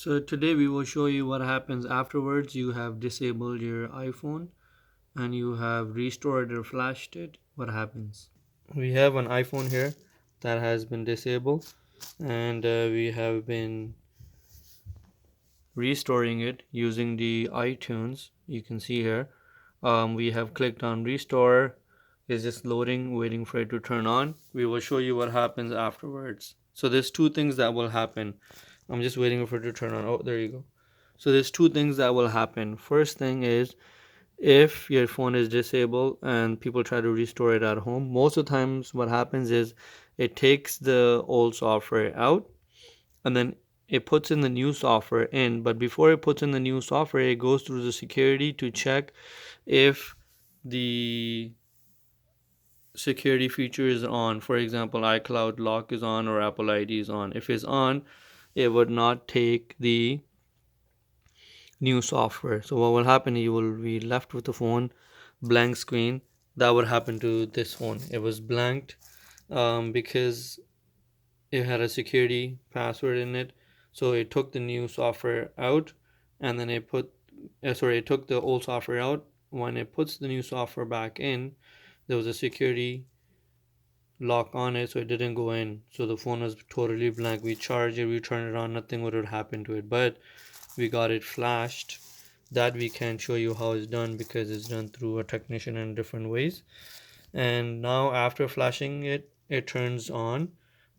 So today we will show you what happens afterwards. You have disabled your iPhone and you have restored or flashed it. What happens? We have an iPhone here that has been disabled, and we have been restoring it using the iTunes. You can see here. We have clicked on restore. It's just loading, waiting for it to turn on. We will show you what happens afterwards. So there's two things that will happen. I'm just waiting for it to turn on. Oh, there you go. So there's two things that will happen. First thing is, if your phone is disabled and people try to restore it at home, most of the times what happens is it takes the old software out and then it puts in the new software in. But before it puts in the new software, it goes through the security to check if the security feature is on. For example, iCloud lock is on or Apple ID is on. If it's on, it would not take the new software. So what will happen, you will be left with the phone blank screen. That would happen to this phone. It was blanked because it had a security password in it. So it took the new software out, and then it took the old software out. When it puts the new software back in, there was a security lock on it, so it didn't go in. So the phone was totally blank. We charged it, we turned it on, nothing would have happened to it. But we got it flashed. That we can show you how it's done because it's done through a technician in different ways. And now after flashing it, it turns on,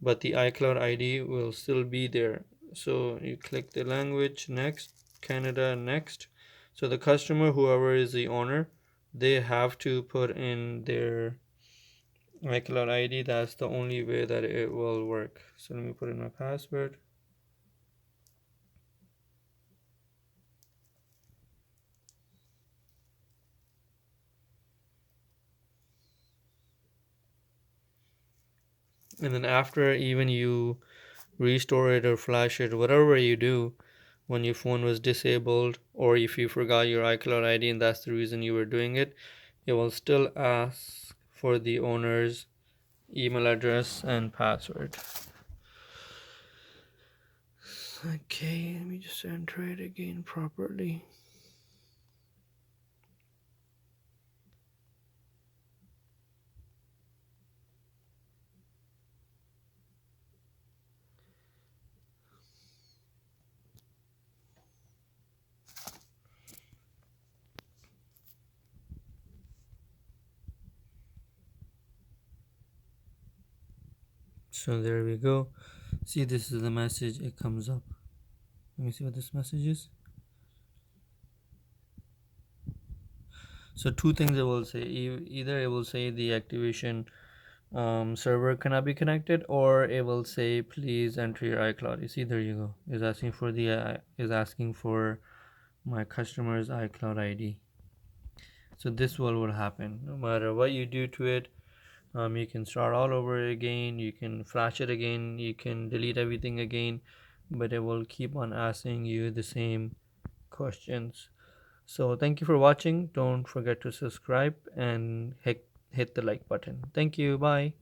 but the iCloud ID will still be there. So you click the language, next, Canada, next. So the customer, whoever is the owner, they have to put in their iCloud ID. That's the only way that it will work. So let me put in my password. And then after even you restore it or flash it, whatever you do, when your phone was disabled or if you forgot your iCloud ID and that's the reason you were doing it, it will still ask for the owner's email address and password. Okay, let me just enter it again properly. So there we go. See, this is the message. It comes up. Let me see what this message is. So two things it will say. Either it will say the activation server cannot be connected, or it will say please enter your iCloud. You see, there you go. Is asking for my customer's iCloud ID. So this will happen no matter what you do to it. You can start all over again, you can flash it again, you can delete everything again, but it will keep on asking you the same questions. So thank you for watching. Don't forget to subscribe and hit the like button. Thank you. Bye.